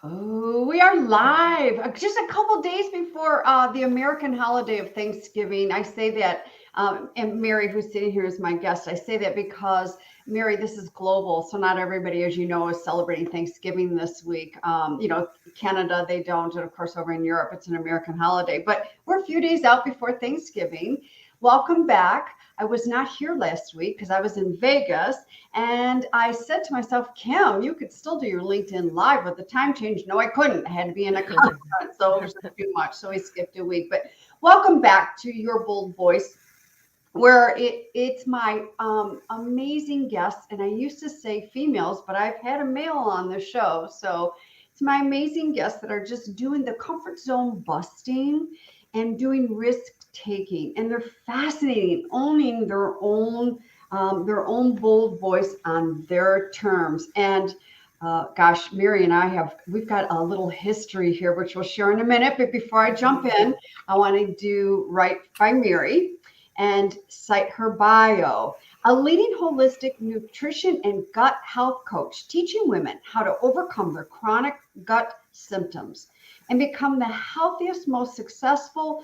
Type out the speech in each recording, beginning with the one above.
Oh, we are live. Just a couple days before the American holiday of Thanksgiving. I say that, and Mary, who's sitting here as my guest, I say that because, Mary, this is global. So not everybody, as you know, is celebrating Thanksgiving this week. Canada, they don't. And of course, over in Europe, it's an American holiday. But we're a few days out before Thanksgiving. Welcome back. I was not here last week because I was in Vegas. And I said to myself, Kim, you could still do your LinkedIn Live with the time change. No, I couldn't. I had to be in a conference, so it was just too much. So we skipped a week. But welcome back to Your Bold Voice, where it's my amazing guests. And I used to say females, but I've had a male on the show. So it's my amazing guests that are just doing the comfort zone busting and doing risk taking. And they're fascinating, owning their own bold voice on their terms. And gosh, Mary and we've got a little history here, which we'll share in a minute. But before I jump in, I want to do right by Mary and cite her bio. A leading holistic nutrition and gut health coach, teaching women how to overcome their chronic gut symptoms and become the healthiest, most successful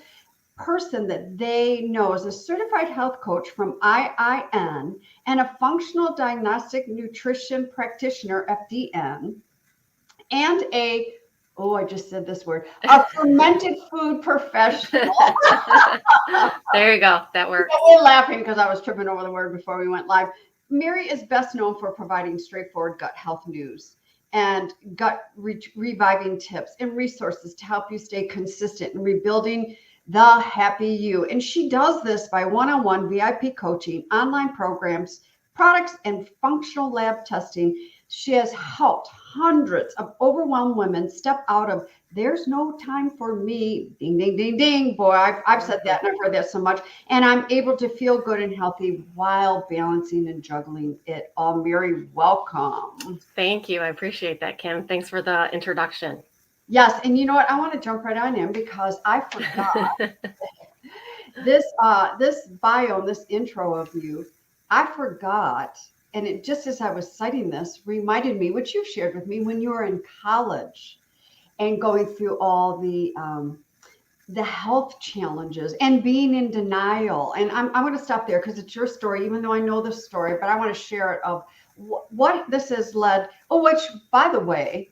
person that they know as a certified health coach from IIN and a functional diagnostic nutrition practitioner, FDN, and I just said this word, a fermented food professional. There you go. That works. We're laughing because I was tripping over the word before we went live. Mary is best known for providing straightforward gut health news and reviving tips and resources to help you stay consistent in rebuilding the happy you. And she does this by one-on-one VIP coaching, online programs, products, and functional lab testing. She has helped hundreds of overwhelmed women step out of there's no time for me. Ding, ding, ding, ding. Boy, I've said that and I've heard that so much. And I'm able to feel good and healthy while balancing and juggling it all. Mary, welcome. Thank you. I appreciate that, Kim. Thanks for the introduction. Yes. And you know what? I want to jump right on in because I forgot this bio, this intro of you. I forgot. And it just as I was citing this reminded me, which you've shared with me when you were in college and going through all the health challenges and being in denial. And I'm going to stop there because it's your story, even though I know the story, but I want to share it of what this has led. Oh, which, by the way,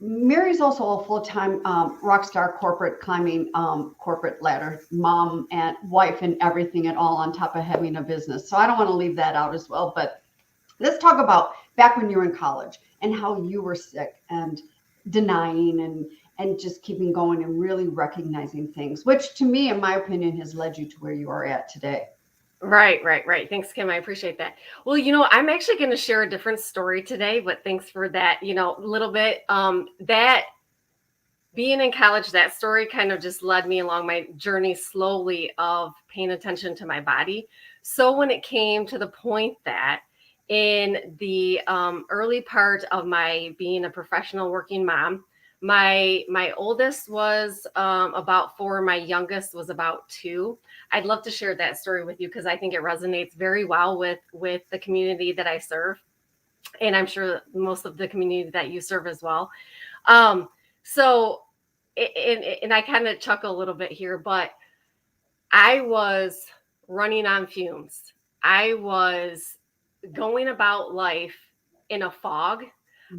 Mary's also a full-time rock star corporate climbing corporate ladder mom and wife and everything at all on top of having a business. So I don't want to leave that out as well. But let's talk about back when you were in college and how you were sick and denying and just keeping going and really recognizing things, which to me, in my opinion, has led you to where you are at today. Right. Thanks, Kim. I appreciate that. Well, I'm actually going to share a different story today, but thanks for that, a little bit. That being in college, that story kind of just led me along my journey slowly of paying attention to my body. So when it came to the point that in the early part of my being a professional working mom, my oldest was about 4, my youngest was about 2. I'd love to share that story with you because I think it resonates very well with the community that I serve, and I'm sure most of the community that you serve as well. So, and I kind of chuckle a little bit here, but I was running on fumes. I was going about life in a fog.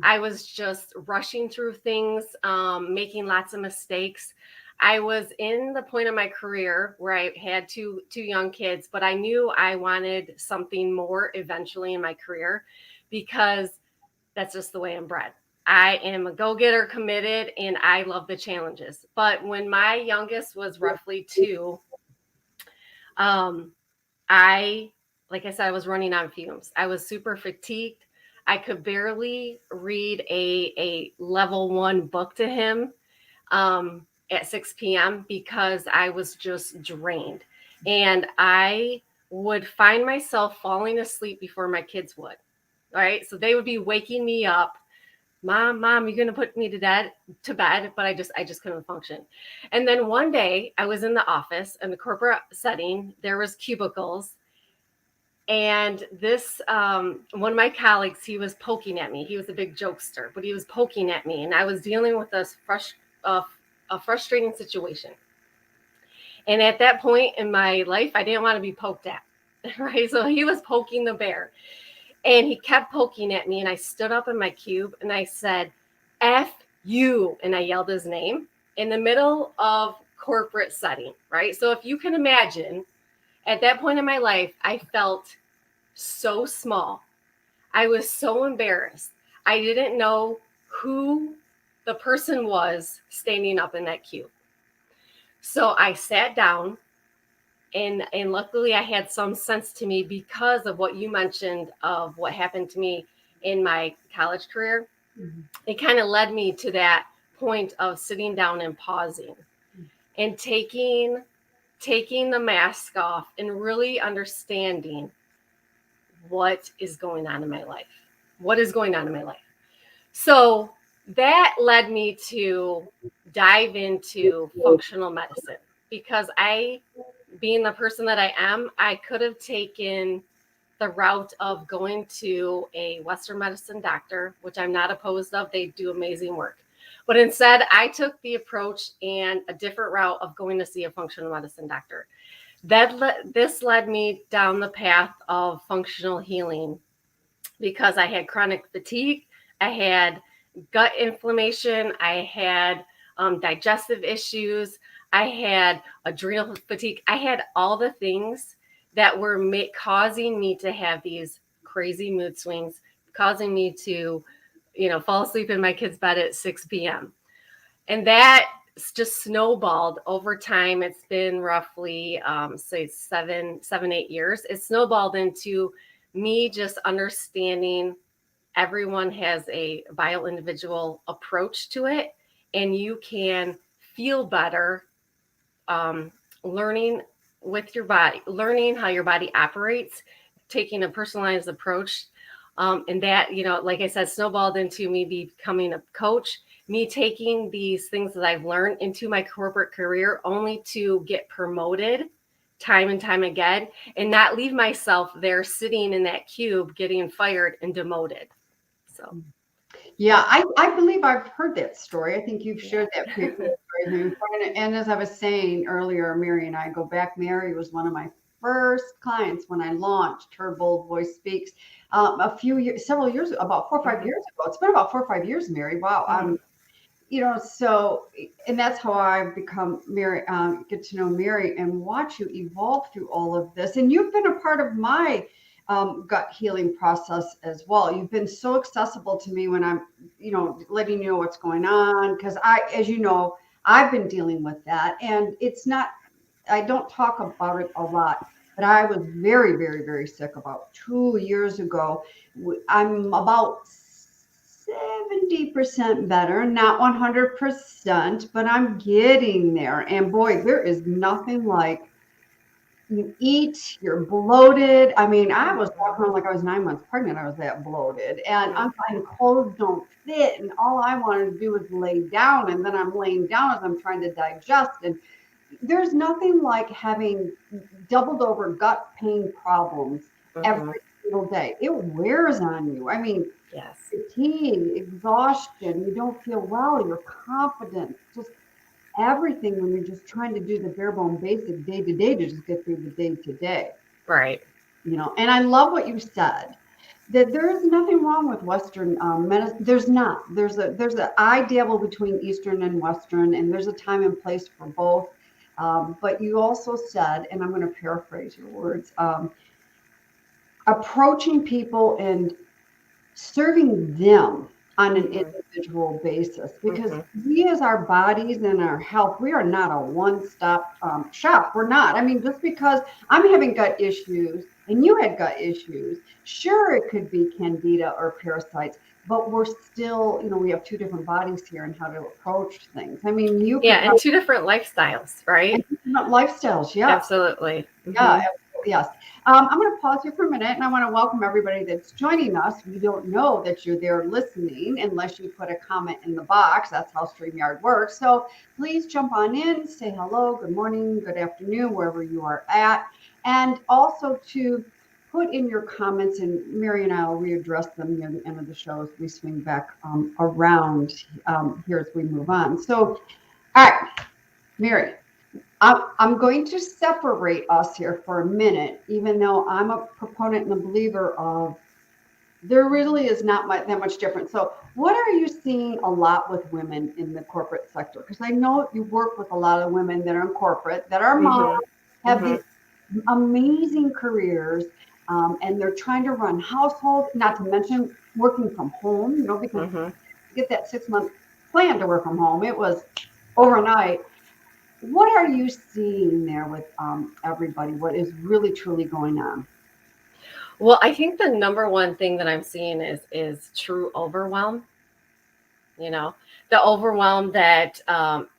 I was just rushing through things, making lots of mistakes. I was in the point of my career where I had two young kids, but I knew I wanted something more eventually in my career because that's just the way I'm bred. I am a go-getter, committed, and I love the challenges. But when my youngest was roughly 2, like I said, I was running on fumes. I was super fatigued. I could barely read a level 1 book to him at 6 p.m. because I was just drained. And I would find myself falling asleep before my kids would. All right. So they would be waking me up. Mom, you're going to put me to bed, but I just couldn't function. And then one day I was in the office in the corporate setting. There was cubicles. And this, one of my colleagues, he was poking at me. He was a big jokester, but he was poking at me, and I was dealing with uh, a frustrating situation. And at that point in my life, I didn't want to be poked at, right? So he was poking the bear, and he kept poking at me. And I stood up in my cube and I said, F you. And I yelled his name in the middle of corporate setting, right? So if you can imagine, at that point in my life, I felt so small. I was so embarrassed. I didn't know who the person was standing up in that cube. So I sat down, and luckily I had some sense to me because of what you mentioned of what happened to me in my college career. Mhm. It kind of led me to that point of sitting down and pausing and taking the mask off and really understanding what is going on in my life. What is going on in my life? So that led me to dive into functional medicine because being the person that I am, I could have taken the route of going to a Western medicine doctor, which I'm not opposed of. They do amazing work. But instead, I took the approach and a different route of going to see a functional medicine doctor. This led me down the path of functional healing because I had chronic fatigue, I had gut inflammation, I had digestive issues, I had adrenal fatigue, I had all the things that were causing me to have these crazy mood swings, causing me to, fall asleep in my kid's bed at 6 p.m. And that just snowballed over time. It's been roughly, say 8 years. It snowballed into me just understanding everyone has a bio individual approach to it, and you can feel better, learning with your body, learning how your body operates, taking a personalized approach. And that, like I said, snowballed into me becoming a coach, me taking these things that I've learned into my corporate career only to get promoted time and time again and not leave myself there sitting in that cube getting fired and demoted. So, Yeah, I believe I've heard that story. I think you've yeah. shared that previous story before. And as I was saying earlier, Mary and I go back. Mary was one of my first clients when I launched Her Bold Voice Speaks several years, about 4 or 5 Mhm, years ago. It's been about 4 or 5 years, Mary. Wow. mhm. So, and that's how I've become Mary, get to know Mary and watch you evolve through all of this. And you've been a part of my gut healing process as well. You've been so accessible to me when I'm, letting you know what's going on. Because as you know, I've been dealing with that. And it's not, I don't talk about it a lot, but I was very, very, very sick about 2 years ago. I'm about 70% better, not 100%, but I'm getting there. And boy, there is nothing like you eat, you're bloated. I mean, I was walking around like I was 9 months pregnant. I was that bloated. And Mhm. clothes don't fit. And all I wanted to do was lay down. And then I'm laying down as I'm trying to digest. And there's nothing like having doubled over gut pain problems every Mhm. single day. It wears on you. I mean, Yes. fatigue, exhaustion, you don't feel well, your confidence, just everything when you're just trying to do the bare bone basic day to day to just get through the day to day. Right. And I love what you said that there is nothing wrong with Western medicine. There's not. I dabble between Eastern and Western, and there's a time and place for both. But you also said, and I'm going to paraphrase your words, approaching people and serving them on an Mhm. individual basis, because Mhm. we as our bodies and our health, we are not a one-stop shop. We're not. I mean, just because I'm having gut issues and you had gut issues, sure, it could be candida or parasites, but we're still, we have two different bodies here and how to approach things. I mean, you Yeah, could and probably two different lifestyles, right? lifestyles. Yes. Absolutely. Yeah, Mhm. yes. I'm going to pause here for a minute, and I want to welcome everybody that's joining us. We don't know that you're there listening unless you put a comment in the box. That's how StreamYard works. So please jump on in, say hello, good morning, good afternoon, wherever you are at. And also to put in your comments, and Mary and I will readdress them near the end of the show as we swing back around here as we move on. So, all right, Mary, I'm going to separate us here for a minute, even though I'm a proponent and a believer of there really is not that much difference. So, what are you seeing a lot with women in the corporate sector? Because I know you work with a lot of women that are in corporate, that are moms, Mm-hmm. have these Mm-hmm. amazing careers, and they're trying to run households, not to mention working from home, because Mm-hmm. to get that 6 month plan to work from home, it was overnight. What are you seeing there with everybody? What is really truly going on? Well, I think the number one thing that I'm seeing is true overwhelm. You know, the overwhelm that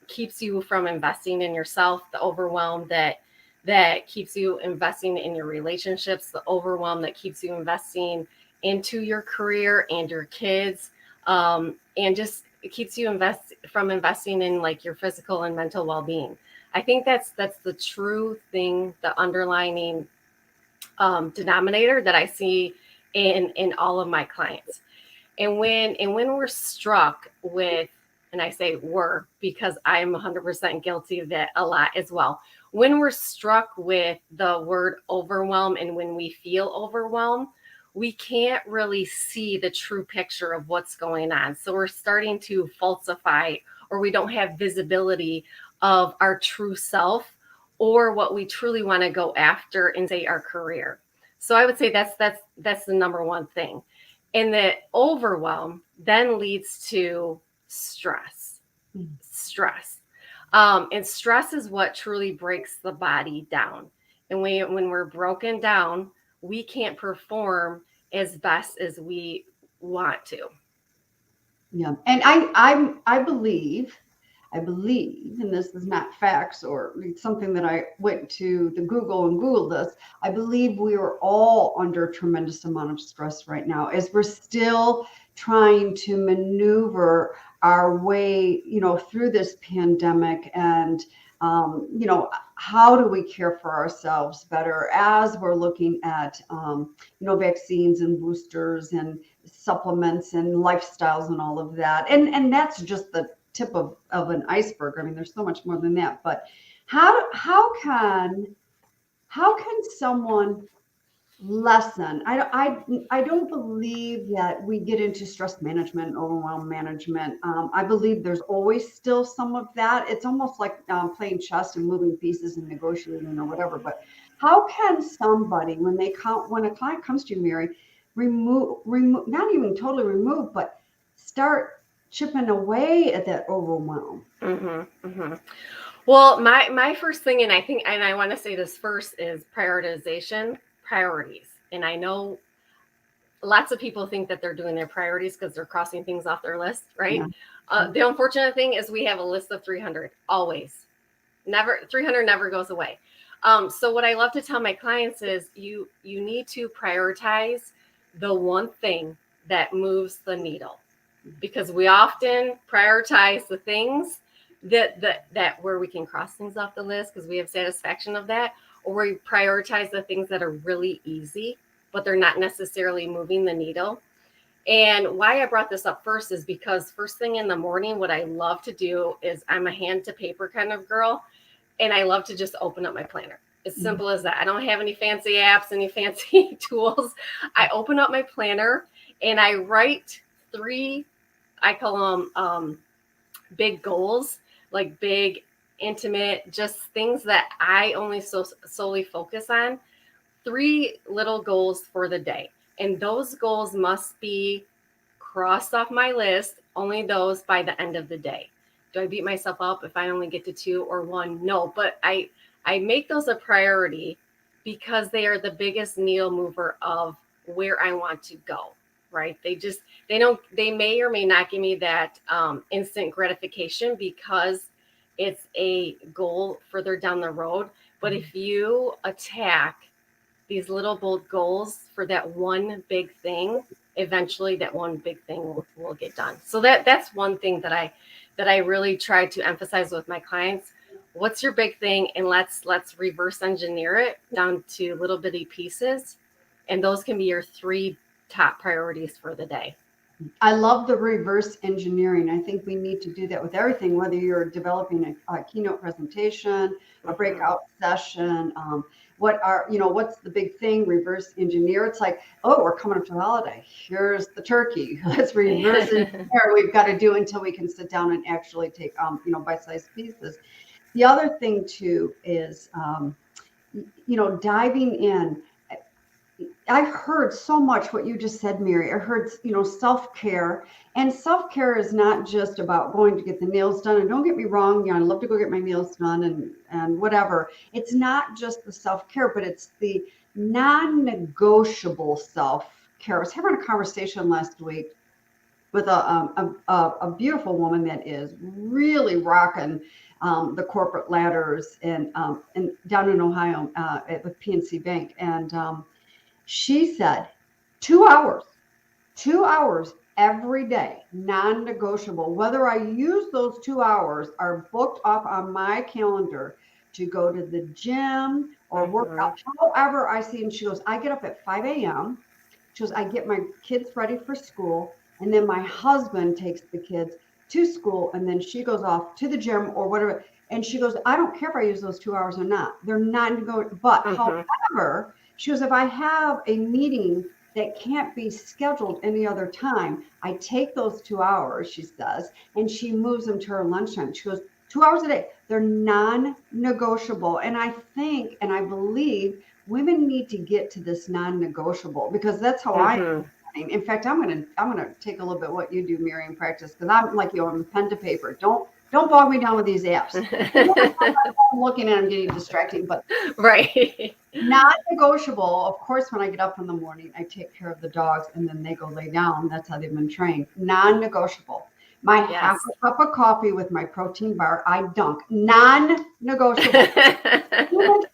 keeps you from investing in yourself, the overwhelm that keeps you investing in your relationships, the overwhelm that keeps you investing into your career and your kids, and just it keeps you from investing in like your physical and mental well-being. I think that's the true thing, the underlining denominator that I see in all of my clients. And when we're struck with, and I say we're because I'm 100% guilty of that a lot as well. When we're struck with the word overwhelm and when we feel overwhelmed, we can't really see the true picture of what's going on. So we're starting to falsify, or we don't have visibility of our true self or what we truly want to go after in, say, our career. So I would say that's the number one thing. And the overwhelm then leads to stress. Mm. Stress. And stress is what truly breaks the body down. And when we're broken down, we can't perform as best as we want to. Yeah, and I believe, and this is not facts or it's something that I went to the Google and Googled this. I believe we are all under a tremendous amount of stress right now as we're still trying to maneuver our way, through this pandemic. And, how do we care for ourselves better as we're looking at, vaccines and boosters and supplements and lifestyles and all of that. And that's just the tip of an iceberg. I mean, there's so much more than that. But how can someone lessen? I don't believe that we get into stress management and overwhelm management. I believe there's always still some of that. It's almost like playing chess and moving pieces and negotiating or whatever. But how can somebody, when a client comes to you, Mary, remove, not even totally remove, but start chipping away at that overwhelm? Mm-hmm, mm-hmm. Well, my first thing, and I think, and I want to say this first, is prioritization, priorities. And I know lots of people think that they're doing their priorities because they're crossing things off their list, right? Yeah. The unfortunate thing is we have a list of 300 always. Never 300 never goes away. So what I love to tell my clients is you need to prioritize the one thing that moves the needle, because we often prioritize the things that where we can cross things off the list because we have satisfaction of that, or we prioritize the things that are really easy but they're not necessarily moving the needle. And why I brought this up first is because first thing in the morning, what I love to do is I'm a hand to paper kind of girl, and I love to just open up my planner. As Mhm. simple as that. I don't have any fancy apps, any fancy tools. I open up my planner and I write three, I call them big goals, like big, intimate, just things that I only solely focus on. Three little goals for the day. And those goals must be crossed off my list, only those by the end of the day. Do I beat myself up if I only get to two or one? No, but I make those a priority because they are the biggest needle mover of where I want to go. Right? They may or may not give me that instant gratification because it's a goal further down the road. But if you attack these little bold goals for that one big thing, eventually that one big thing will get done. So that's one thing that I really try to emphasize with my clients. What's your big thing, and let's reverse engineer it down to little bitty pieces, And those can be your 3 top priorities for the day. I love the reverse engineering. I think we need to do that with everything, whether you're developing a keynote presentation, a breakout session, what's the big thing? Reverse engineer. It's like, oh, we're coming up to the holiday. Here's the turkey. Let's reverse engineer. We've got to do until we can sit down and actually take, bite-sized pieces. The other thing too is, diving in. I heard so much what you just said, Mary. I heard, self-care, and self-care is not just about going to get the nails done. And don't get me wrong, I love to go get my nails done and whatever. It's not just the self-care, but it's the non-negotiable self-care. I was having a conversation last week with a beautiful woman that is really rocking the corporate ladders and down in Ohio with PNC Bank, and she said 2 hours every day, non-negotiable. Whether I use those 2 hours are booked off on my calendar to go to the gym or work out, however I see. And she goes, I get up at 5 a.m. She goes, I get my kids ready for school. And then my husband takes the kids to school. And then she goes off to the gym or whatever. And she goes, I don't care if I use those 2 hours or not. They're not going, but however, she goes, if I have a meeting that can't be scheduled any other time, I take those 2 hours, she says, and she moves them to her lunchtime. She goes, 2 hours a day. They're non-negotiable. And I think, and I believe women need to get to this non-negotiable, because that's how I am. In fact, I'm gonna take a little bit what you do, Mary, in practice, because I'm like you, I'm pen to paper. Don't bog me down with these apps. I'm looking at them getting distracting, but right. Non-negotiable. Of course, when I get up in the morning, I take care of the dogs and then they go lay down. That's how they've been trained. Non-negotiable. My half a cup of coffee with my protein bar, I dunk. Non-negotiable.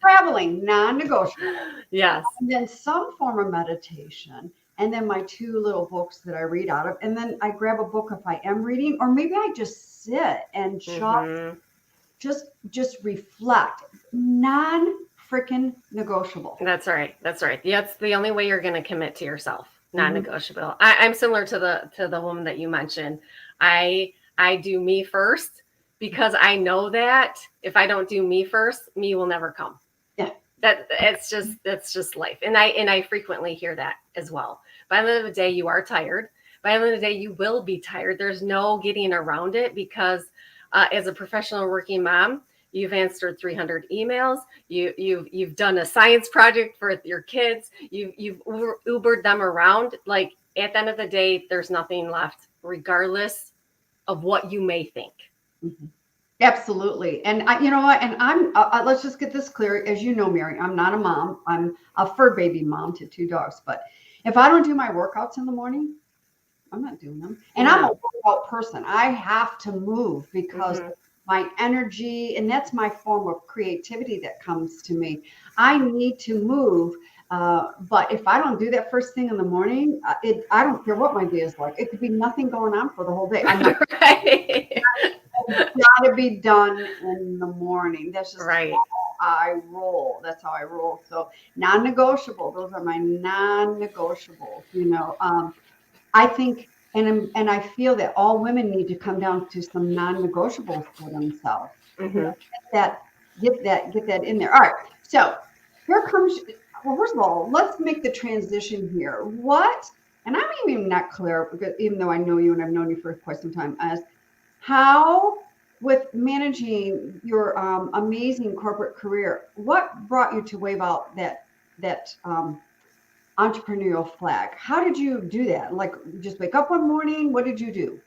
Traveling, non-negotiable. Yes. And then some form of meditation. And then my 2 little books that I read out of. And then I grab a book if I am reading, or maybe I just sit and just reflect. Non-freaking negotiable. That's right. That's the only way you're going to commit to yourself. Non-negotiable. I'm similar to the woman that you mentioned. I do me first, because I know that if I don't do me first, me will never come. Yeah. That's just life. And I frequently hear that as well. By the end of the day, you are tired. By the end of the day, you will be tired. There's no getting around it, because as a professional working mom, you've answered 300 emails. You've done a science project for your kids. You've Ubered them around. Like, at the end of the day, there's nothing left, regardless of what you may think. Absolutely. And you know what? And I'm let's just get this clear. As you know, Mary, I'm not a mom. I'm a fur baby mom to 2 dogs. But if I don't do my workouts in the morning, I'm not doing them. And I'm a workout person. I have to move, because my energy, and that's my form of creativity that comes to me. I need to move. But if I don't do that first thing in the morning, I don't care what my day is like. It could be nothing going on for the whole day. I'm not, it's got to be done in the morning. That's just how I roll. That's how I roll. So non-negotiable. Those are my non-negotiables. I think, and I feel that all women need to come down to some non-negotiables for themselves. Get that in there. All right. So here comes. Well, first of all, let's make the transition here. And I'm even not clear, because even though I know you and I've known you for quite some time, as how, with managing your amazing corporate career, what brought you to wave out that entrepreneurial flag? How did you do that? Like, just wake up one morning? What did you do?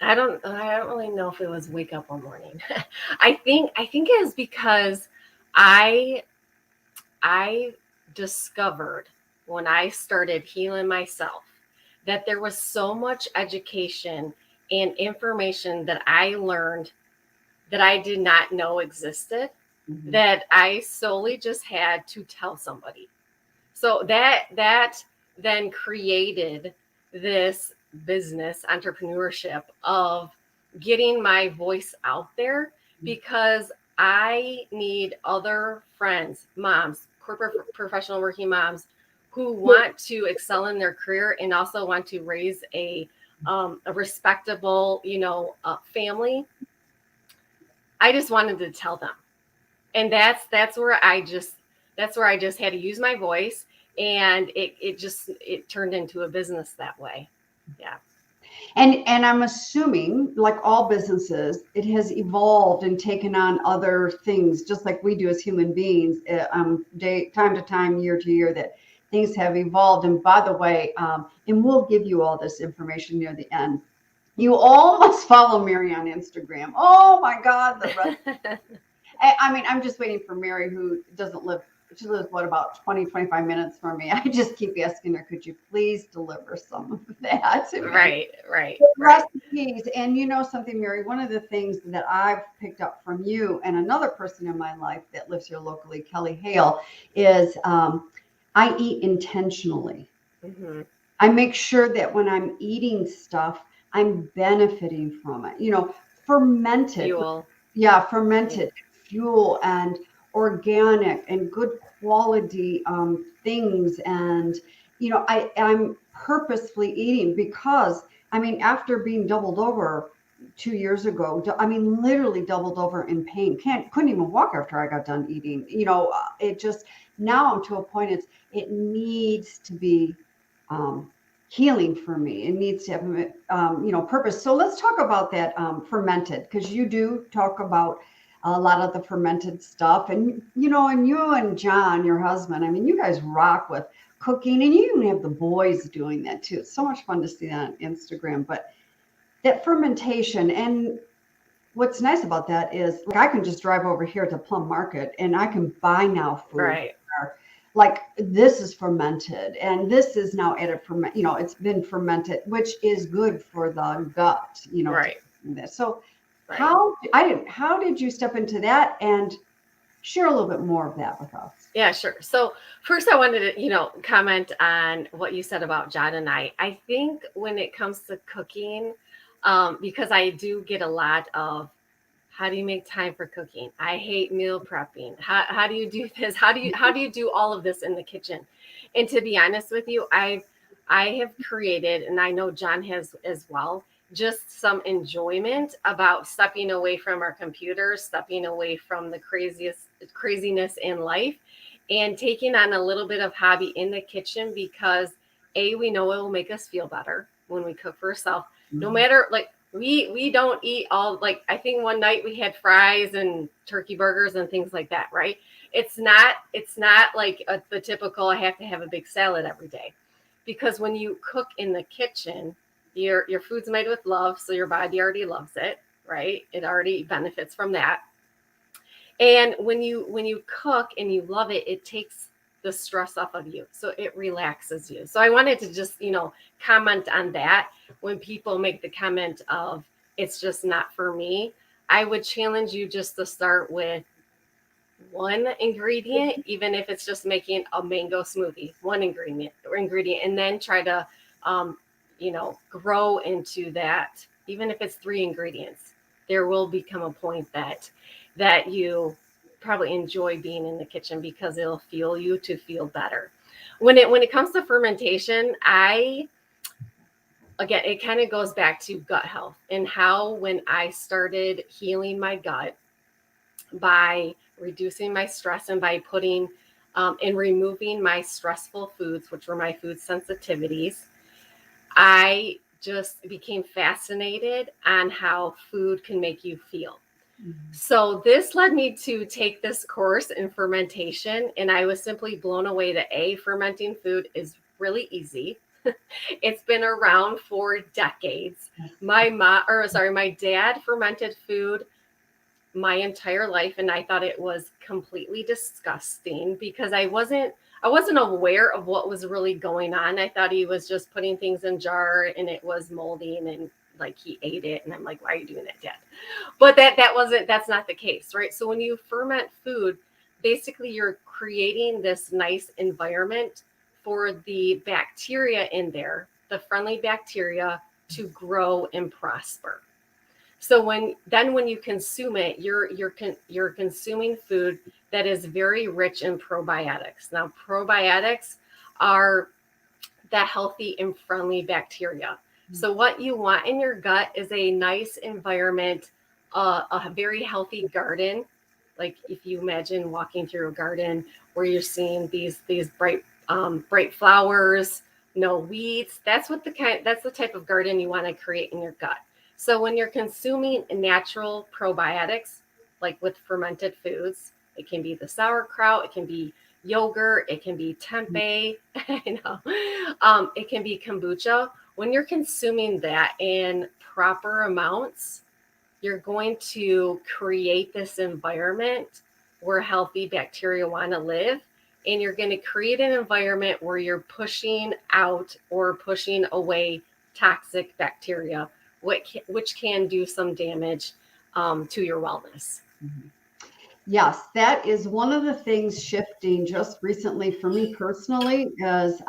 I don't really know if it was wake up one morning. I think it was because I discovered, when I started healing myself, that there was so much education and information that I learned that I did not know existed, that I solely just had to tell somebody. So that then created this business entrepreneurship of getting my voice out there, because I need other friends, moms, corporate professional working moms, who want to excel in their career and also want to raise a respectable, family. I just wanted to tell them, and that's where I just had to use my voice, and it turned into a business that way. Yeah. And I'm assuming, like all businesses, it has evolved and taken on other things, just like we do as human beings, time to time, year to year, that things have evolved. And by the way, and we'll give you all this information near the end. You all must follow Mary on Instagram. Oh my God, the rest. I mean, I'm just waiting for Mary, who doesn't live, she lives, what, about 20, 25 minutes from me. I just keep asking her, could you please deliver some of that to me? Right. Recipes. And you know something, Mary, one of the things that I've picked up from you and another person in my life that lives here locally, Kelly Hale, is I eat intentionally. Mm-hmm. I make sure that when I'm eating stuff, I'm benefiting from it. Fermented. Fuel. Yeah, fermented fuel and organic and good quality things. And, I'm purposefully eating because, I mean, after being doubled over 2 years ago, I mean, literally doubled over in pain, couldn't even walk after I got done eating. It just, now I'm to a point, it needs to be healing for me. It needs to have, purpose. So let's talk about that fermented, because you do talk about a lot of the fermented stuff. And, and you and John, your husband, I mean, you guys rock with cooking, and you even have the boys doing that too. It's so much fun to see that on Instagram. But that fermentation, and what's nice about that is, like, I can just drive over here to Plum Market and I can buy now food. Right. Like, this is fermented and this is now added ferment, it's been fermented, which is good for the gut, Right. So Right. how did you step into that, and share a little bit more of that with us? Yeah, sure. So first I wanted to, comment on what you said about John and I. I think when it comes to cooking, because I do get a lot of, how do you make time for cooking? I hate meal prepping. How do you do this? How do you do all of this in the kitchen? And to be honest with you, I have created, and I know John has as well, just some enjoyment about stepping away from our computers, stepping away from the craziness in life, and taking on a little bit of hobby in the kitchen, because we know it will make us feel better when we cook for ourselves. No matter, like, we don't eat all, like, I think one night we had fries and turkey burgers and things like that, right? It's not like the typical, I have to have a big salad every day, because when you cook in the kitchen, your food's made with love, so your body already loves it, right? It already benefits from that. And when you cook and you love it, it takes the stress off of you, so it relaxes you. So I wanted to just comment on that. When people make the comment of, it's just not for me, I would challenge you just to start with one ingredient, even if it's just making a mango smoothie, one ingredient, and then try to grow into that. Even if it's 3 ingredients, there will become a point that you probably enjoy being in the kitchen, because it'll fuel you to feel better. When it comes to fermentation, again, it kind of goes back to gut health, and how, when I started healing my gut by reducing my stress and by putting and removing my stressful foods, which were my food sensitivities, I just became fascinated on how food can make you feel. So this led me to take this course in fermentation, and I was simply blown away that fermenting food is really easy. It's been around for decades. My dad fermented food my entire life, and I thought it was completely disgusting, because I wasn't aware of what was really going on. I thought he was just putting things in jar and it was molding, and like he ate it, and I'm like, why are you doing that, Dad? But that's not the case, right? So when you ferment food, basically you're creating this nice environment for the bacteria in there, the friendly bacteria, to grow and prosper. So when you consume it, you're consuming food that is very rich in probiotics. Now, probiotics are the healthy and friendly bacteria. So what you want in your gut is a nice environment, a very healthy garden. Like if you imagine walking through a garden where you're seeing these bright flowers, no weeds. That's the type of garden you want to create in your gut. So when you're consuming natural probiotics, like with fermented foods, it can be the sauerkraut, it can be yogurt, it can be tempeh, it can be kombucha. When you're consuming that in proper amounts, you're going to create this environment where healthy bacteria want to live. And you're going to create an environment where you're pushing out or pushing away toxic bacteria, which can do some damage to your wellness. Yes, that is one of the things shifting just recently for me personally is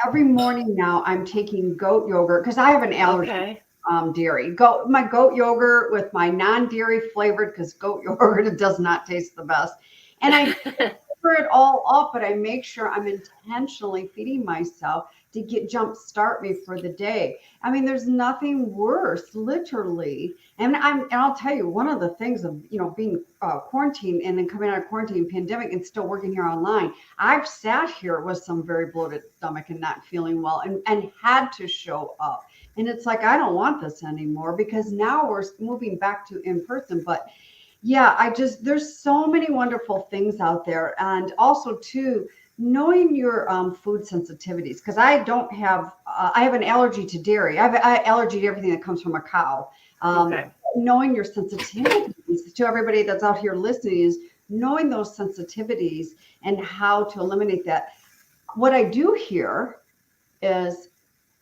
every morning now I'm taking goat yogurt because I have an allergy Okay. to dairy. My goat yogurt with my non-dairy flavored because goat yogurt does not taste the best. And I flavor it all up, but I make sure I'm intentionally feeding myself to jumpstart me for the day. I mean, there's nothing worse, literally. And I'll tell you, one of the things of being quarantined and then coming out of quarantine pandemic and still working here online, I've sat here with some very bloated stomach and not feeling well and had to show up. And it's like I don't want this anymore because now we're moving back to in person. But yeah, there's so many wonderful things out there. And also, too, knowing your food sensitivities, because I have an allergy to dairy. I have an allergy to everything that comes from a cow. Okay. Knowing your sensitivities to everybody that's out here listening is knowing those sensitivities and how to eliminate that. What I do here is,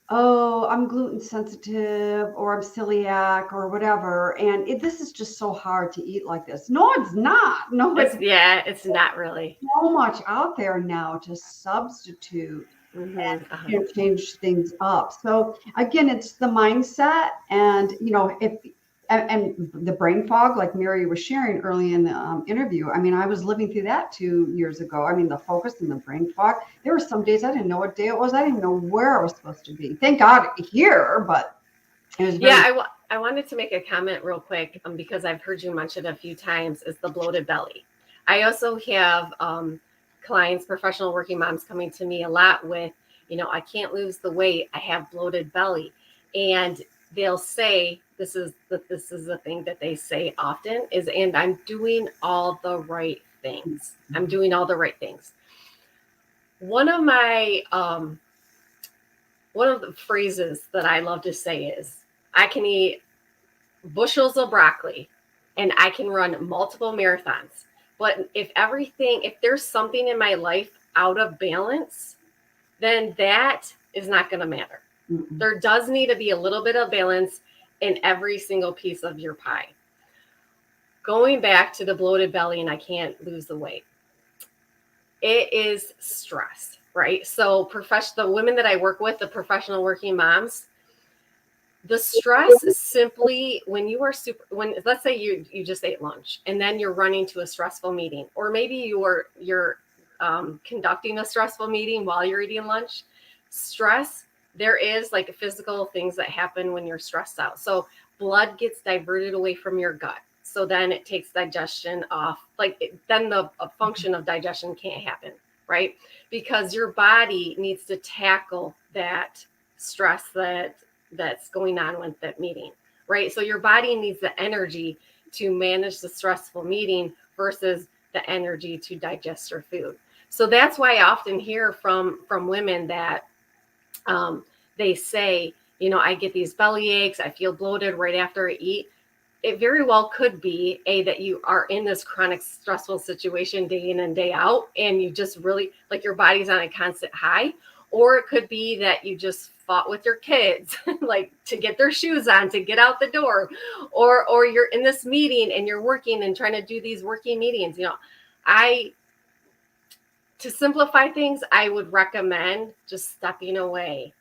oh, I'm gluten sensitive or I'm celiac or whatever. And this is just so hard to eat like this. No, it's not. No, It's not really. so much out there now to substitute and change things up. So again, it's the mindset and, if and the brain fog, like Mary was sharing early in the interview. I mean, I was living through that 2 years ago. I mean, the focus and the brain fog. There were some days I didn't know what day it was. I didn't know where I was supposed to be. Thank God here, but it was very. Yeah, I wanted to make a comment real quick because I've heard you mention a few times is the bloated belly. I also have clients, professional working moms coming to me a lot with, I can't lose the weight. I have bloated belly. And they'll say, this is the thing that they say often is, and I'm doing all the right things. I'm doing all the right things. One of the phrases that I love to say is, I can eat bushels of broccoli and I can run multiple marathons. But if there's something in my life out of balance, then that is not going to matter. Mm-mm. There does need to be a little bit of balance in every single piece of your pie. Going back to the bloated belly and I can't lose the weight. It is stress, right? So the women that I work with, the professional working moms, the stress is simply when let's say you just ate lunch and then you're running to a stressful meeting, or maybe you're conducting a stressful meeting while you're eating lunch. Stress, there is like physical things that happen when you're stressed out. So blood gets diverted away from your gut. So then it takes digestion off. Then the function of digestion can't happen, right? Because your body needs to tackle that stress that's going on with that meeting, right? So your body needs the energy to manage the stressful meeting versus the energy to digest your food. So that's why I often hear from women that they say, I get these belly aches, I feel bloated right after I eat. It very well could be that you are in this chronic stressful situation day in and day out, and you just really like your body's on a constant high. Or it could be that you just fought with your kids, like to get their shoes on, to get out the door, or you're in this meeting and you're working and trying to do these working meetings. To simplify things, I would recommend just stepping away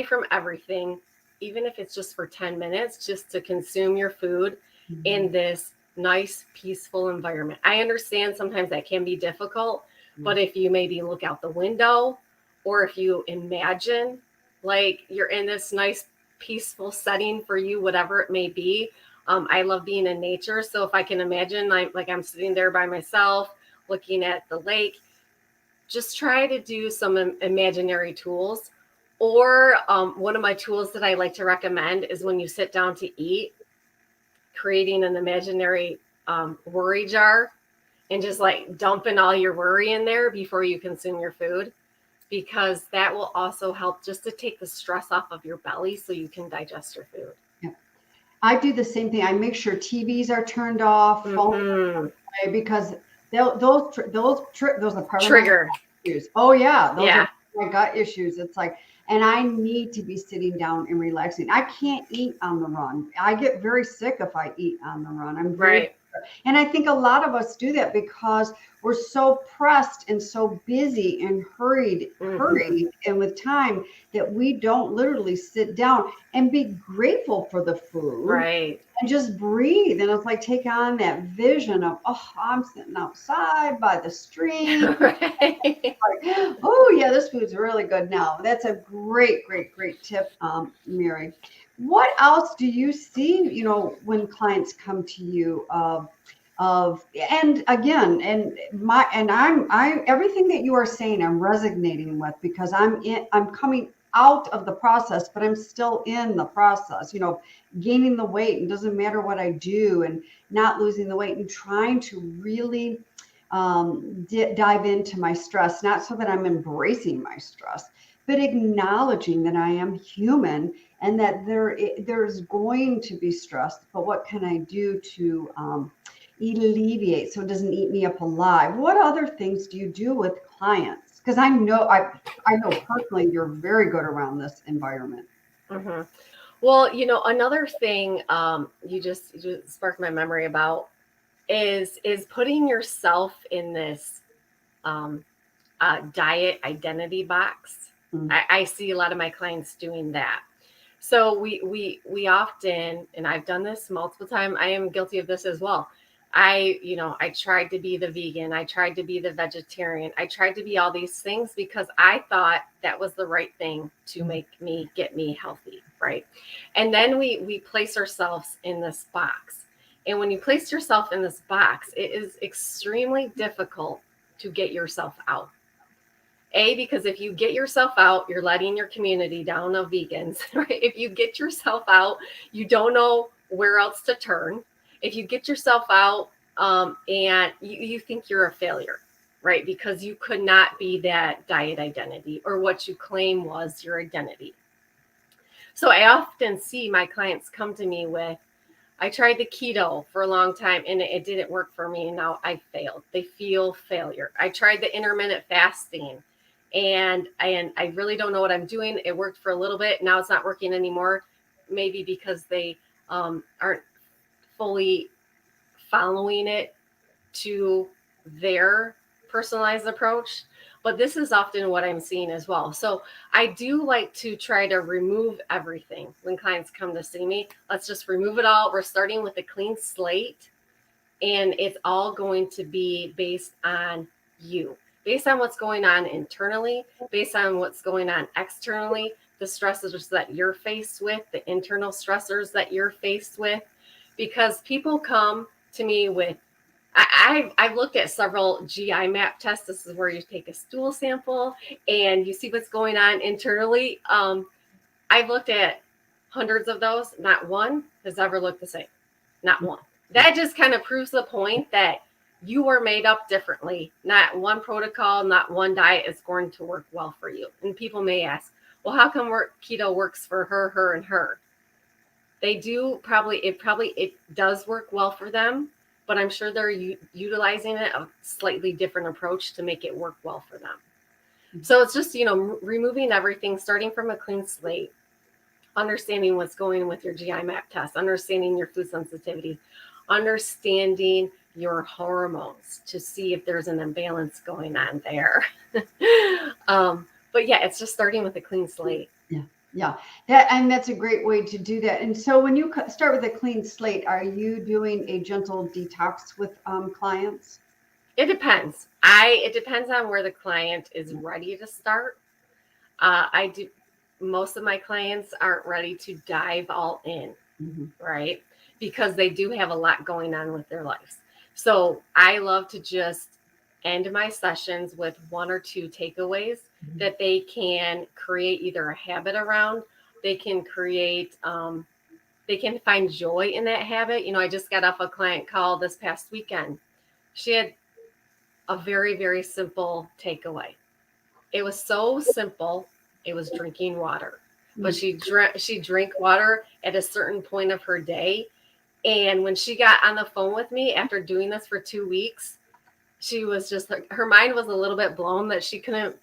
from everything, even if it's just for 10 minutes, just to consume your food in this nice, peaceful environment. I understand sometimes that can be difficult, But if you maybe look out the window, or if you imagine like you're in this nice peaceful setting for you, whatever it may be. I love being in nature. So if I can imagine I'm sitting there by myself looking at the lake, just try to do some imaginary tools. Or one of my tools that I like to recommend is when you sit down to eat, creating an imaginary worry jar and just like dumping all your worry in there before you consume your food, because that will also help just to take the stress off of your belly so you can digest your food. Yeah. I do the same thing. I make sure TVs are turned off, phones because those are part of my Trigger. issues. Oh yeah, those Yeah. are my gut issues. It's like, and I need to be sitting down and relaxing. I can't eat on the run. I get very sick if I eat on the run. I'm very, Right. and I think a lot of us do that because we're so pressed and so busy and hurried and with time that we don't literally sit down and be grateful for the food Right. and just breathe. And it's like take on that vision of, oh, I'm sitting outside by the stream. Right. Like, oh yeah, this food's really good now. That's a great, great, great tip, Mary. What else do you see, when clients come to you and again, I everything that you are saying, I'm resonating with because I'm coming out of the process, but I'm still in the process, gaining the weight and doesn't matter what I do and not losing the weight and trying to really dive into my stress, not so that I'm embracing my stress, but acknowledging that I am human and that there's going to be stress. But what can I do to alleviate so it doesn't eat me up alive? What other things do you do with clients? Because I know personally you're very good around this environment. Mm-hmm. Well, another thing you just sparked my memory about is putting yourself in this um, diet identity box. Mm. I see a lot of my clients doing that. So we often, and I've done this multiple times. I am guilty of this as well. I tried to be the vegan. I tried to be the vegetarian. I tried to be all these things because I thought that was the right thing to get me healthy, right? And then we place ourselves in this box. And when you place yourself in this box, it is extremely difficult to get yourself out. Because if you get yourself out, you're letting your community down of vegans, right? If you get yourself out, you don't know where else to turn. If you get yourself out and you think you're a failure, right? Because you could not be that diet identity or what you claim was your identity. So I often see my clients come to me with, I tried the keto for a long time and it didn't work for me. And now I failed. They feel failure. I tried the intermittent fasting and I really don't know what I'm doing. It worked for a little bit. Now it's not working anymore. Maybe because they aren't fully following it to their personalized approach. But this is often what I'm seeing as well. So I do like to try to remove everything when clients come to see me. Let's just remove it all. We're starting with a clean slate, and it's all going to be based on you, based on what's going on internally, based on what's going on externally, the stresses that you're faced with, the internal stressors that you're faced with. Because people come to me with, I've looked at several GI map tests. This is where you take a stool sample and you see what's going on internally. I've looked at hundreds of those. Not one has ever looked the same. Not one. That just kind of proves the point that you are made up differently. Not one protocol, not one diet is going to work well for you. And people may ask, well, how come keto works for her, and her? They do it does work well for them, but I'm sure they're utilizing a slightly different approach to make it work well for them. So it's just, removing everything, starting from a clean slate, understanding what's going on with your GI map test, understanding your food sensitivity, understanding your hormones to see if there's an imbalance going on there. But yeah, it's just starting with a clean slate. Yeah, that's a great way to do that. And so when you start with a clean slate, are you doing a gentle detox with clients? It depends. It depends on where the client is ready to start. I do. Most of my clients aren't ready to dive all in, Mm-hmm. right? Because they do have a lot going on with their lives. So I love to just end my sessions with one or two takeaways that they can create either a habit around. They can create. They can find joy in that habit. I just got off a client call this past weekend. She had a very, very simple takeaway. It was so simple. It was drinking water, but she drank water at a certain point of her day. And when she got on the phone with me after doing this for 2 weeks, she was just like, her mind was a little bit blown that she couldn't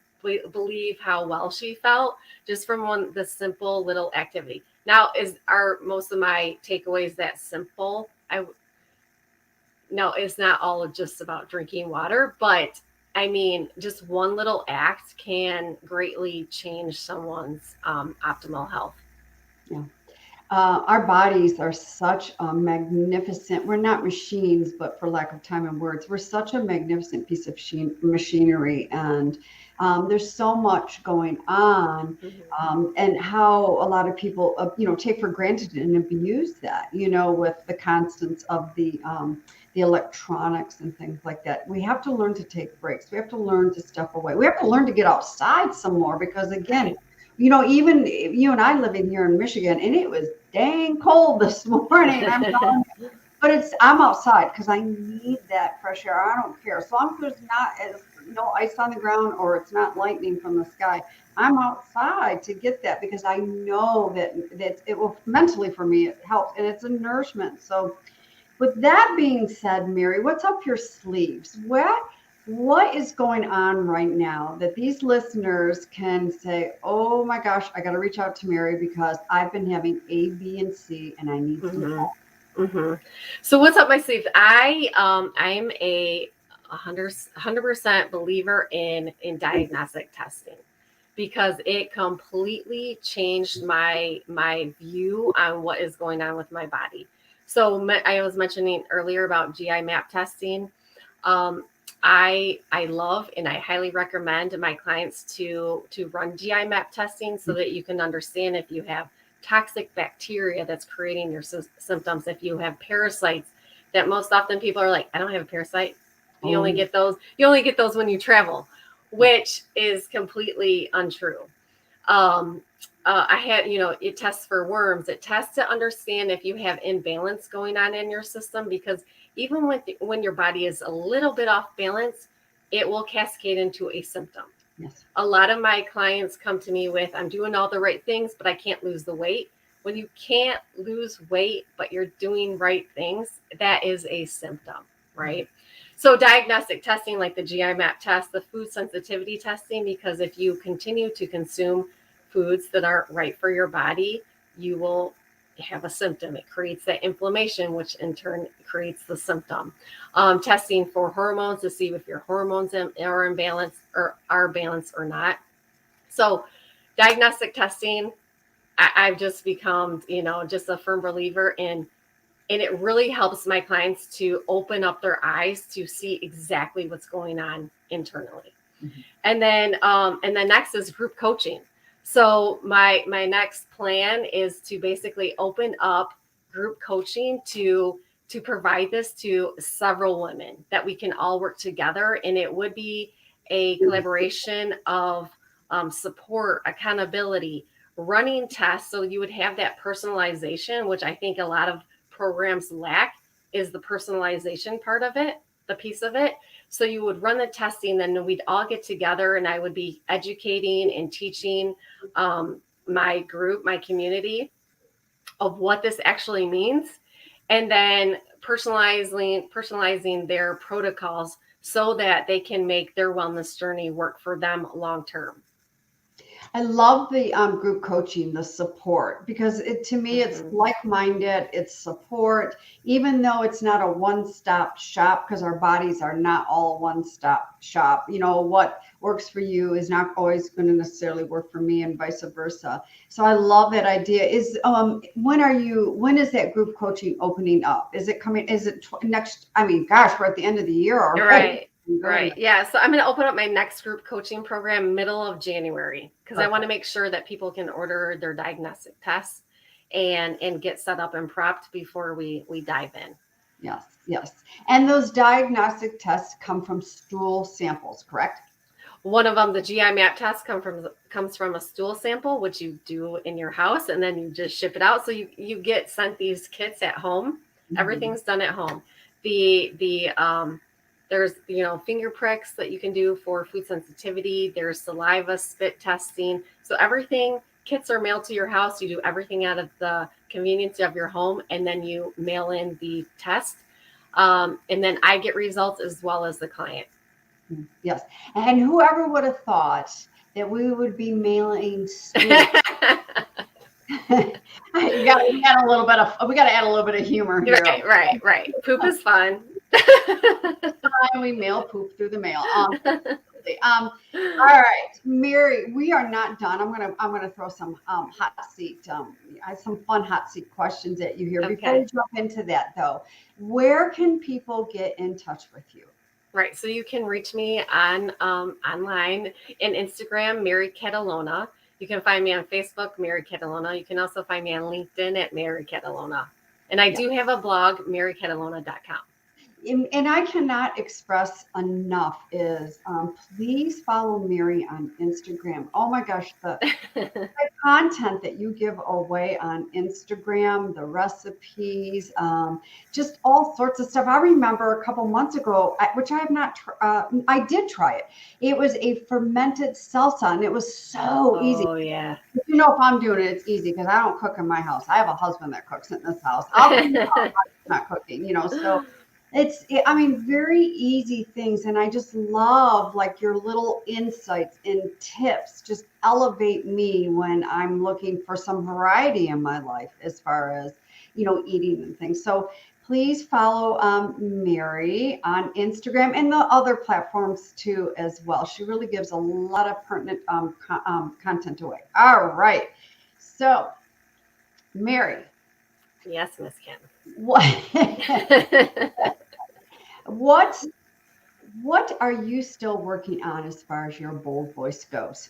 believe how well she felt just from the simple little activity. Now, are most of my takeaways that simple? No, it's not all just about drinking water, but I mean, just one little act can greatly change someone's optimal health. Yeah. Our bodies are such a magnificent, we're not machines, but for lack of time and words, we're such a magnificent piece of machinery. And there's so much going on. Mm-hmm. And how a lot of people, take for granted and abuse that, with the constants of the electronics and things like that. We have to learn to take breaks. We have to learn to step away. We have to learn to get outside some more because, again, Right. even you and I living here in Michigan, and it was dang cold this morning. I'm telling you, but I'm outside because I need that fresh air. I don't care as long as there's no ice on the ground or it's not lightning from the sky. I'm outside to get that because I know that it will mentally for me it helps and it's a nourishment. So with that being said, Mary, what's up your sleeves? What is going on right now that these listeners can say, oh my gosh, I got to reach out to Mary because I've been having A, B, and C and I need some Mm-hmm. help. Mm-hmm. So what's up my sleeves? I'm a 100% believer in diagnostic testing because it completely changed my view on what is going on with my body. So I was mentioning earlier about GI map testing. Um, I love and I highly recommend my clients to run GI map testing so that you can understand if you have toxic bacteria that's creating your symptoms, if you have parasites that most often people are like, I don't have a parasite. You only Oh, get those. You only get those when you travel, which is completely untrue. Um, I had, it tests for worms. It tests to understand if you have imbalance going on in your system because even when your body is a little bit off balance, it will cascade into a symptom. yes. A lot of my clients come to me with, I'm doing all the right things, but I can't lose the weight. When you can't lose weight, but you're doing right things, that is a symptom, right? So diagnostic testing like the GI map test, the food sensitivity testing, because if you continue to consume foods that aren't right for your body, you will have a symptom. It creates that inflammation, which in turn creates the symptom. Testing for hormones to see if your hormones are imbalanced or are balanced or not. So diagnostic testing, I've just become, just a firm believer in, and it really helps my clients to open up their eyes to see exactly what's going on internally. Mm-hmm. And then next is group coaching. So my next plan is to basically open up group coaching to provide this to several women that we can all work together, and it would be a collaboration of support, accountability, running tests. So you would have that personalization, which I think a lot of programs lack, is the personalization part of it, the piece of it. So you would run the testing, then we'd all get together and I would be educating and teaching my group, my community of what this actually means. And then personalizing their protocols so that they can make their wellness journey work for them long term. I love the group coaching, the support, because to me, it's Mm-hmm. like-minded, it's support, even though it's not a one-stop shop, because our bodies are not all one-stop shop. What works for you is not always going to necessarily work for me and vice versa. So I love that idea. When is that group coaching opening up? Is it coming, is it next, I mean, gosh, we're at the end of the year already. Right. Right. Yeah. So I'm going to open up my next group coaching program middle of January because I want to make sure that people can order their diagnostic tests and get set up and prepped before we dive in. Yes, yes. And those diagnostic tests come from stool samples, correct? One of them, the GI map test, comes from a stool sample, which you do in your house, and then you just ship it out. So you get sent these kits at home. Mm-hmm. Everything's done at home. There's finger pricks that you can do for food sensitivity. There's saliva, spit testing. So kits are mailed to your house. You do everything out of the convenience of your home, and then you mail in the test. And then I get results as well as the client. Yes. And whoever would have thought that we would be mailing stool. we got to add a little bit of humor here. Right. Poop is fun. We mail poop through the mail. All right, Mary, we are not done. I'm gonna throw some some fun hot seat questions at you here. Okay. Before we jump into that, though, where can people get in touch with you? Right, so you can reach me on online in Instagram, Mary Catalogna. You can find me on Facebook, Mary Catalogna. You can also find me on LinkedIn at Mary Catalogna. And I do have a blog, marycatalogna.com. And I cannot express enough is please follow Mary on Instagram. Oh my gosh, the content that you give away on Instagram, the recipes, just all sorts of stuff. I remember a couple months ago, which I have not, I did try it. It was a fermented salsa, and it was so easy. Oh yeah. If if I'm doing it, it's easy because I don't cook in my house. I have a husband that cooks in this house. I'm not cooking, so. It's very easy things. And I just love like your little insights and tips just elevate me when I'm looking for some variety in my life as far as, eating and things. So please follow Mary on Instagram and the other platforms too as well. She really gives a lot of pertinent content away. All right. So Mary. Yes, Miss Kim. What are you still working on as far as your bold voice goes?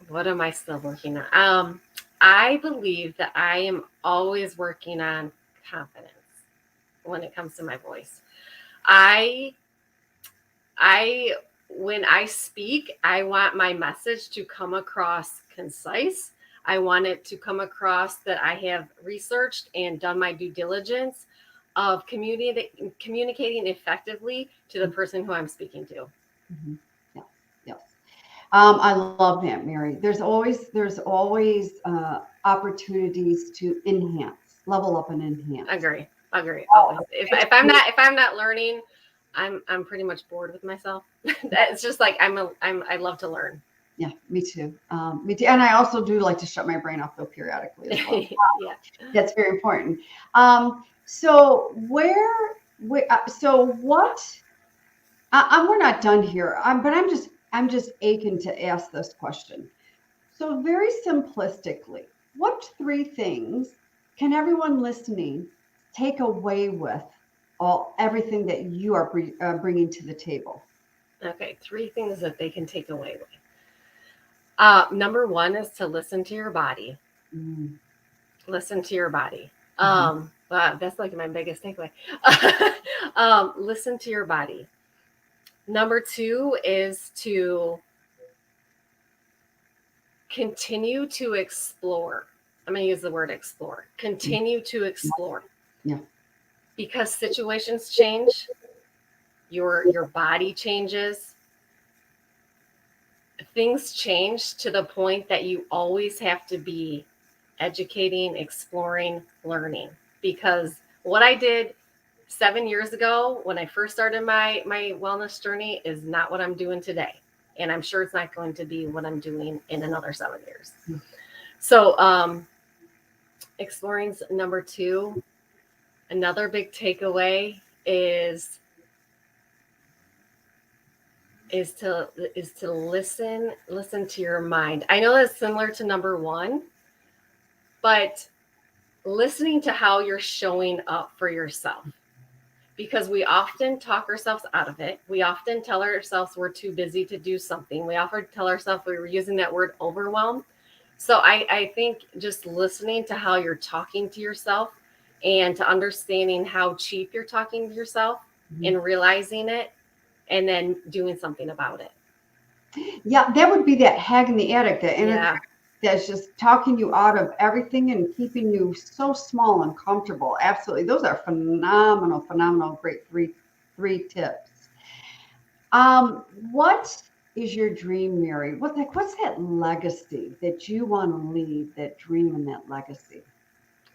What am I still working on? I believe that I am always working on confidence when it comes to my voice. When I speak, I want my message to come across concise. I want it to come across that I have researched and done my due diligence of communicating effectively to the person who I'm speaking to. Mm-hmm. Yes. I love that, Mary. There's always opportunities to level up and enhance. Agree. Always. If I'm not learning, I'm pretty much bored with myself. It's just like I love to learn. Yeah, me too. And I also do like to shut my brain off though periodically as well. Yeah, that's very important. So we're not done here. But I'm just aching to ask this question. So very simplistically, what 3 things can everyone listening take away with everything that you are bringing to the table? Okay, 3 things that they can take away with. Number 1 is to listen to your body. Listen to your body. That's like my biggest takeaway. Listen to your body. Number 2 is to continue to explore. I'm going to use the word explore. Continue to explore. Yeah. Because situations change, your body changes. Things change to the point that you always have to be educating, exploring, learning. Because what I did 7 years ago when I first started my wellness journey is not what I'm doing today. And I'm sure it's not going to be what I'm doing in another 7 years. So exploring's number 2. Another big takeaway is to listen to your mind. I know that's similar to number 1, but listening to how you're showing up for yourself. because we often talk ourselves out of it. We often tell ourselves we're too busy to do something. We often tell ourselves we were using that word overwhelm. So I think just listening to how you're talking to yourself and to understanding how cheap you're talking to yourself Mhm. and realizing it and then doing something about it. Yeah, that would be that hag in the attic, the inner Yeah. critic that's just talking you out of everything and keeping you so small and comfortable. Absolutely. Those are phenomenal, phenomenal, great three tips. What is your dream, Mary? What's that legacy that you want to leave, that dream and that legacy?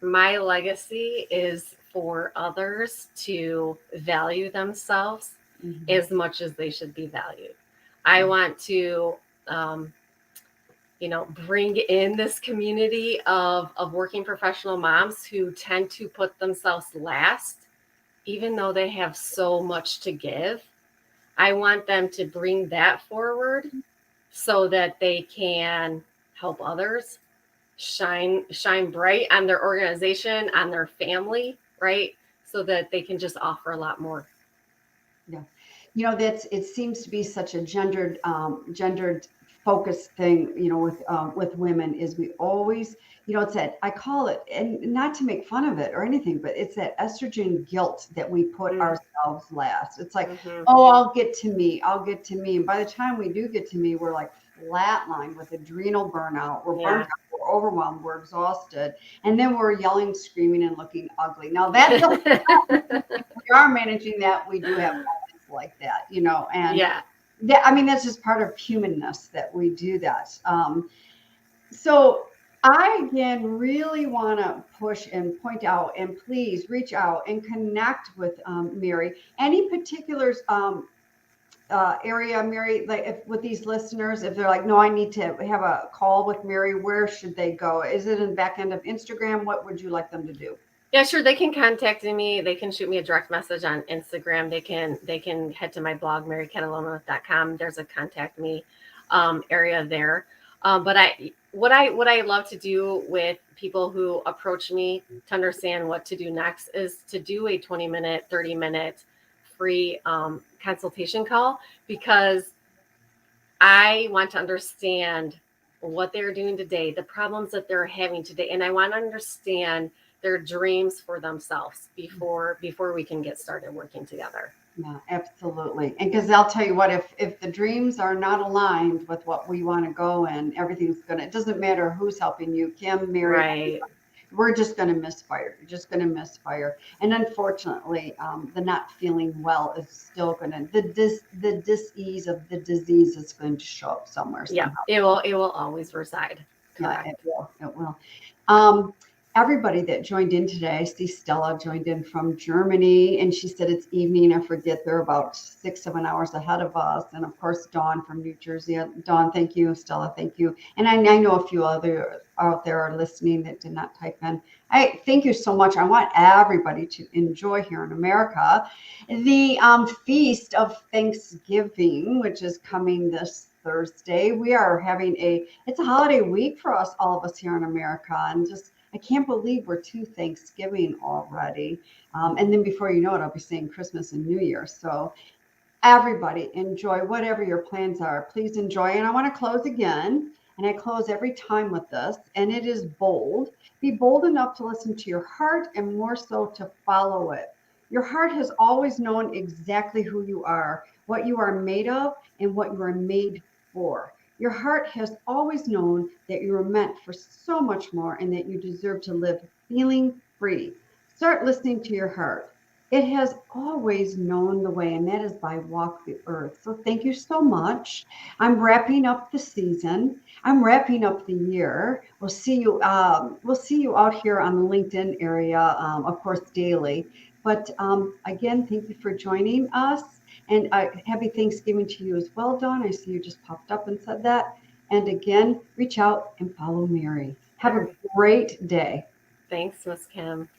My legacy is for others to value themselves Mhm. as much as they should be valued. I want to, um, bring in this community of working professional moms who tend to put themselves last, even though they have so much to give. I want them to bring that forward so that they can help others shine bright on their organization, on their family, right? So that they can just offer a lot more. Yeah. That's it seems to be such a gendered focused thing, with women is we always, it's that I call it, and not to make fun of it or anything, but it's that estrogen guilt that we put Mm, ourselves last. It's like, hmm. oh, I'll get to me, I'll get to me. And by the time we do get to me, we're like flatlined with adrenal burnout. We're burnt Yeah. out, we're overwhelmed, we're exhausted, and then we're yelling, screaming, and looking ugly. Now that's we are managing that. We do have moments like that, and Yeah. I mean, that's just part of humanness that we do that. So I again really want to push and point out, and please reach out and connect with Mary. Any particulars area, Mary, like if with these listeners, if they're like, no, I need to have a call with Mary, where should they go? Is it in the back end of Instagram? What would you like them to do? Yeah, sure. They can contact me. They can shoot me a direct message on Instagram. They can head to my blog, marycatalogna.com. There's a contact me area there. But what I love to do with people who approach me to understand what to do next is to do a 20-minute, 30-minute free consultation call, because I want to understand what they're doing today, the problems that they're having today, and I want to understand their dreams for themselves before we can get started working together. Yeah, absolutely. And because I'll tell you what, if the dreams are not aligned with what we want to go in, everything's gonna. It doesn't matter who's helping you, Kim, Mary. Right. We're just going to misfire. You're just going to misfire. And unfortunately, the not feeling well is still going to the disease of the disease is going to show up somewhere Yeah. somehow. It will always reside. Yeah, Correct. it will. It will. Um, Everybody that joined in today, I see Stella joined in from Germany, and she said it's evening. I forget they're about 6, 7 hours ahead of us. And of course, Dawn from New Jersey. Dawn, thank you. Stella, thank you. And I know a few other out there are listening that did not type in. I thank you so much. I want everybody to enjoy here in America the feast of Thanksgiving, which is coming this Thursday. We are having it's a holiday week for us, all of us here in America, and just I can't believe we're to Thanksgiving already. And then before you know it, I'll be saying Christmas and New Year. So everybody enjoy whatever your plans are. Please enjoy. And I want to close again. And I close every time with this, and it is bold. Be bold enough to listen to your heart and more so to follow it. Your heart has always known exactly who you are, what you are made of, and what you are made for. Your heart has always known that you were meant for so much more and that you deserve to live feeling free. Start listening to your heart. It has always known the way, and that is by walk the earth. So thank you so much. I'm wrapping up the season. I'm wrapping up the year. We'll see you. We'll see you out here on the LinkedIn area, of course, daily. But again, thank you for joining us, and happy Thanksgiving to you as well, Dawn. I see you just popped up and said that. And again, reach out and follow Mary. Have All a right. great day. Thanks, Miss Kim.